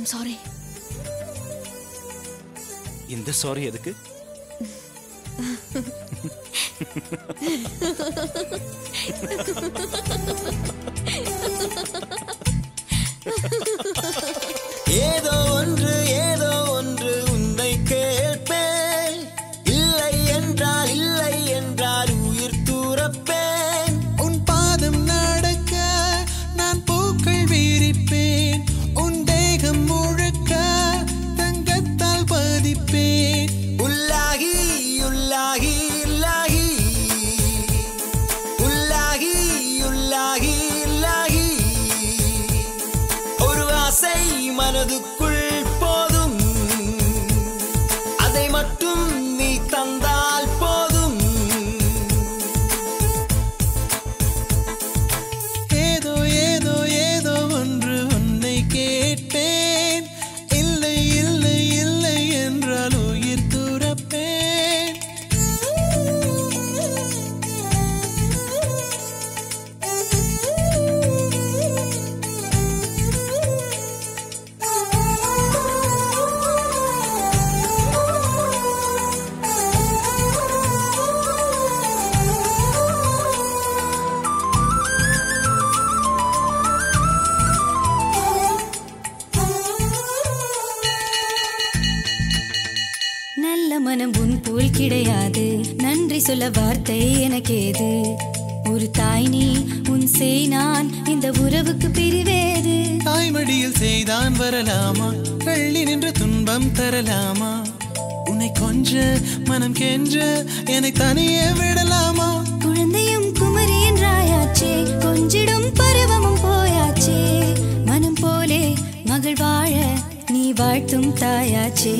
I'm sorry. இந்த sorry எதுக்கு? ஏதோ ஒன்று உன்னை கேட்பேன். இல்லை என்றால் உயிர் தூரப்பேன். உன் பாதம் நடக்க நான் பூக்கள் விரிப்பேன். உன் தேகம் முழுக்க தங்கத்தால் பதிப்பேன். உள்ளாகி உள்ளாகி உள்ளாகி உள்ளாகி உள்ளாகி உள்ளாகி ஒரு ஆசை மனதுக்குள் போதும். அதை மட்டும் நீ தந்தால் போதும். ஏதோ ஏதோ ஏதோ ஒன்று உன்னை கேட்பேன். இல்லை இல்லை இல்லை என்றால் உயிர் துறப்பேன். நல்ல மனம் உன் போல் கிடையாது. நன்றி சொல்ல வார்த்தை எனக்கேது. ஒரு தாய் நீ, உன் செய் நான், இந்த உறவுக்கு பிரிவேது. தாய்மடியில் செய்தான் வரலாமா? கள்ளி நின்று துன்பம் தரலாமா? உன்னை கொஞ்ச மனம் கென்ற என்னை தனியே விடலாமா? குழந்தையும் குமரி என்றாயாச்சே, கொஞ்சிடும் பருவமும் போயாச்சே. மனம் போலே மகள் வாழ நீ வாழ்த்தும் தாயாச்சே.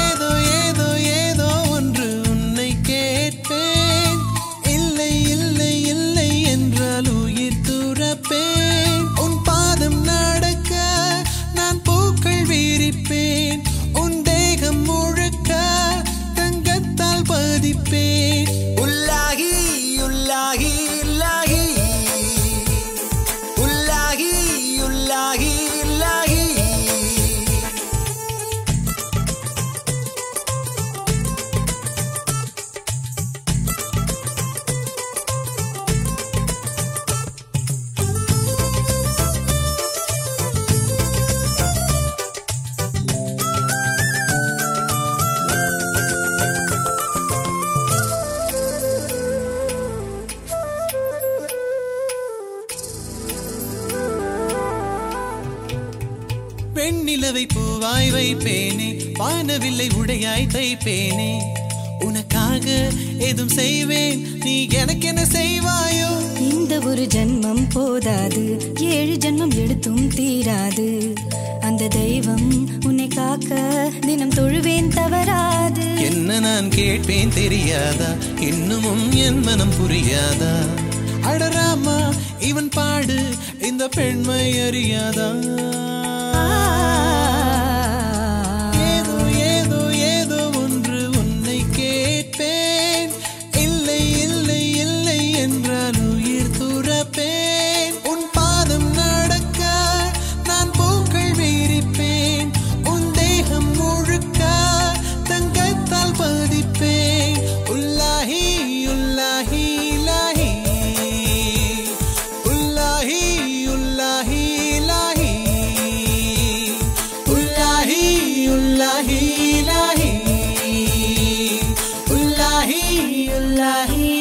ஏதோ ஏதோ ஏதோ ஒன்று உன்னை கேட்பேன். இல்லை இல்லை இல்லை என்றால் உயிர் துறப்பேன். உன் பாதம் நடக்க நான் பூக்கள் விரிப்பேன். உன் தேகம் முழுக்க தங்கத்தால் பதிப்பேன். உள்ளாகி உள்ளாகி உள்ளாகி உள்ளாகி உள்ளாகி உள்ளாகி வெண்ணிலவை பூவாய் வைப்பேனே, வானவில்லை உடையாய் தைப்பேனே. உனக்காக ஏதும் செய்வேன், நீ எனக்கு என்ன செய்வாயோ? இந்த ஒரு ஜன்மம் போதாது, 7 ஜன்மம் எடுத்தும் தீராது. அந்த தெய்வம் உன்னை காக்க தினம் தொழுவேன் தவறாது. என்ன நான் கேட்பேன் தெரியாதா? இன்னமும் என் மனம் புரியாதா? அடராமா இவன் பாடு, இந்த பெண்மை அறியாதா? ஏதோ ஏதோ ஏதோ ஒன்று உன்னை கேட்பேன். இல்லை இல்லை இல்லை என்றால் உயிர் துறப்பேன். உன் பாதம் நடக்க நான் பூக்கள் விரிப்பேன். உன் தேகம் முழுக்க தங்கத்தால் பதிப்பேன். உள்ளாஹி உள்ளாஹி இலாஹி உள்ளாஹி உள்ளாஹி இலாஹி உள்ளாஹி உள்ளாஹி இலாஹி உள்ளாஹி உள்ளாஹி